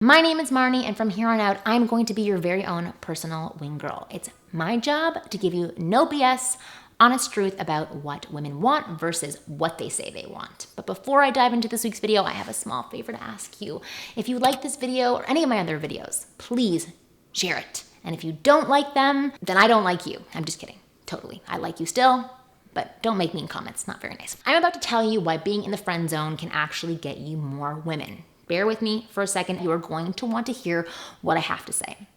My name is Marni, and from here on out, I'm going to be your very own personal wing girl. It's my job to give you no BS, honest truth about what women want versus what they say they want. But before I dive into this week's video, I have a small favor to ask you. If you like this video or any of my other videos, please share it. And if you don't like them, then I don't like you. I'm just kidding. Totally. I like you still, but don't make mean comments. Not very nice. I'm about to tell you why being in the friend zone can actually get you more women. Bear with me for a second. You are going to want to hear what I have to say.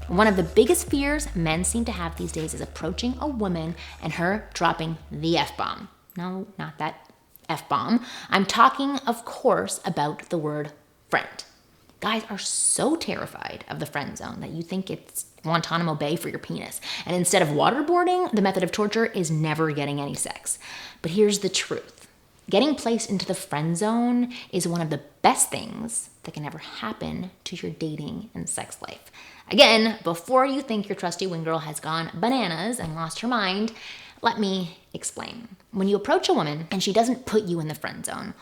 One of the biggest fears men seem to have these days is approaching a woman and her dropping the F-bomb. No, not that F-bomb. I'm talking, of course, about the word friend. Guys are so terrified of the friend zone that you think it's Guantanamo Bay for your penis. And instead of waterboarding, the method of torture is never getting any sex. But here's the truth. Getting placed into the friend zone is one of the best things that can ever happen to your dating and sex life. Again, before you think your trusty wing girl has gone bananas and lost her mind, let me explain. When you approach a woman and she doesn't put you in the friend zone,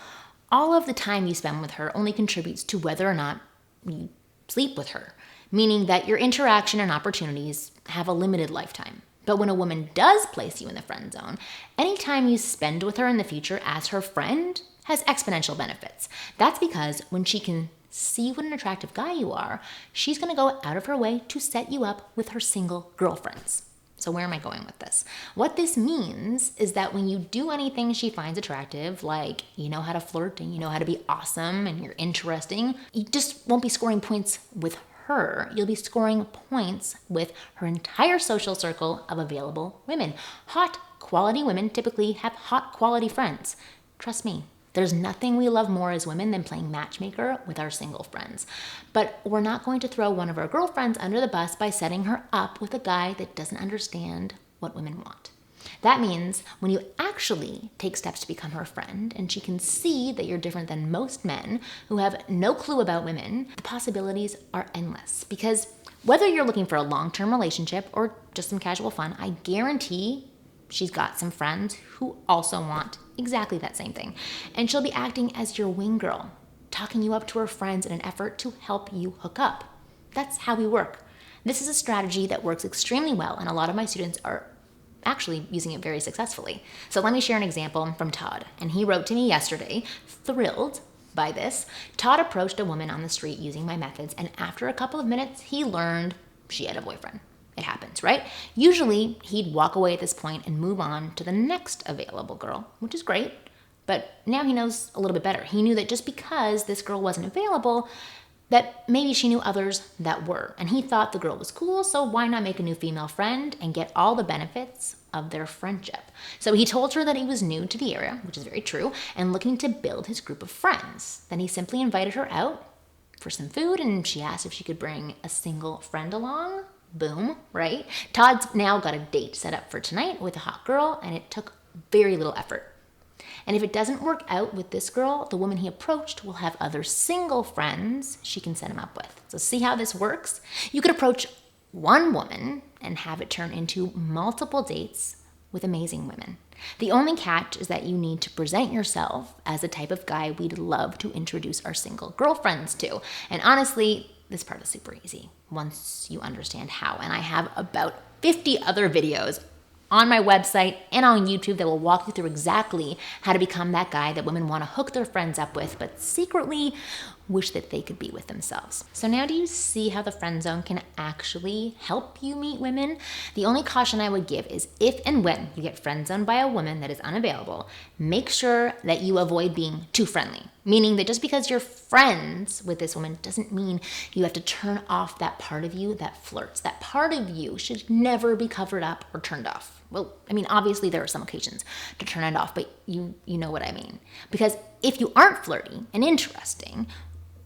all of the time you spend with her only contributes to whether or not you sleep with her, meaning that your interaction and opportunities have a limited lifetime. But when a woman does place you in the friend zone, any time you spend with her in the future as her friend has exponential benefits. That's because when she can see what an attractive guy you are, she's gonna go out of her way to set you up with her single girlfriends. So where am I going with this? What this means is that when you do anything she finds attractive, like you know how to flirt and you know how to be awesome and you're interesting, you just won't be scoring points with her. You'll be scoring points with her entire social circle of available women. Hot, quality women typically have hot, quality friends. Trust me, there's nothing we love more as women than playing matchmaker with our single friends. But we're not going to throw one of our girlfriends under the bus by setting her up with a guy that doesn't understand what women want. That means when you actually take steps to become her friend and she can see that you're different than most men who have no clue about women, the possibilities are endless. Because whether you're looking for a long-term relationship or just some casual fun, I guarantee she's got some friends who also want exactly that same thing. And she'll be acting as your wing girl, talking you up to her friends in an effort to help you hook up. That's how we work. This is a strategy that works extremely well, and a lot of my students are actually using it very successfully. So let me share an example from Todd. And he wrote to me yesterday, thrilled by this. Todd approached a woman on the street using my methods, and after a couple of minutes, he learned she had a boyfriend. It happens, right? Usually, he'd walk away at this point and move on to the next available girl, which is great. But now he knows a little bit better. He knew that just because this girl wasn't available, that maybe she knew others that were. And he thought the girl was cool, so why not make a new female friend and get all the benefits of their friendship? So he told her that he was new to the area, which is very true, and looking to build his group of friends. Then he simply invited her out for some food, and she asked if she could bring a single friend along. Boom, right? Todd's now got a date set up for tonight with a hot girl, and it took very little effort. And if it doesn't work out with this girl, the woman he approached will have other single friends she can set him up with. So see how this works? You could approach one woman and have it turn into multiple dates with amazing women. The only catch is that you need to present yourself as the type of guy we'd love to introduce our single girlfriends to. And honestly, this part is super easy once you understand how. And I have about 50 other videos on my website and on YouTube that will walk you through exactly how to become that guy that women want to hook their friends up with, but secretly wish that they could be with themselves. So now do you see how the friend zone can actually help you meet women? The only caution I would give is if and when you get friend zoned by a woman that is unavailable, make sure that you avoid being too friendly. Meaning that just because you're friends with this woman doesn't mean you have to turn off that part of you that flirts. That part of you should never be covered up or turned off. Well, I mean, obviously there are some occasions to turn it off, but you know what I mean. Because if you aren't flirty and interesting,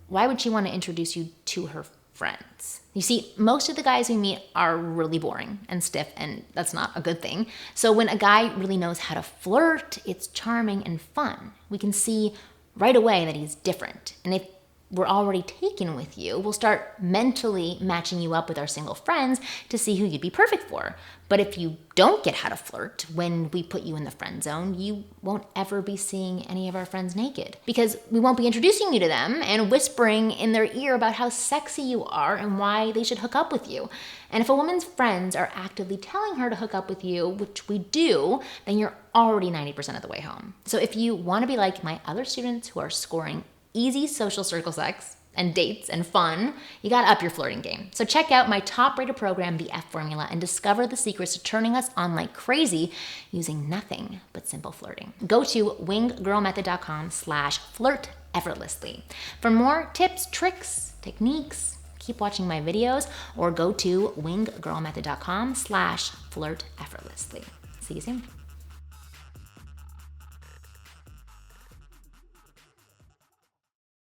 why would she want to introduce you to her friends? You see, most of the guys we meet are really boring and stiff, and that's not a good thing. So when a guy really knows how to flirt, it's charming and fun. We can see right away that he's different. And if we're already taken with you, we'll start mentally matching you up with our single friends to see who you'd be perfect for. But if you don't get how to flirt when we put you in the friend zone, you won't ever be seeing any of our friends naked, because we won't be introducing you to them and whispering in their ear about how sexy you are and why they should hook up with you. And if a woman's friends are actively telling her to hook up with you, which we do, then you're already 90% of the way home. So if you want to be like my other students who are scoring easy social circle sex and dates and fun, you gotta up your flirting game. So check out my top-rated program, The F Formula, and discover the secrets to turning us on like crazy using nothing but simple flirting. Go to winggirlmethod.com/flirt effortlessly. For more tips, tricks, techniques, keep watching my videos, or go to winggirlmethod.com/flirt effortlessly. See you soon.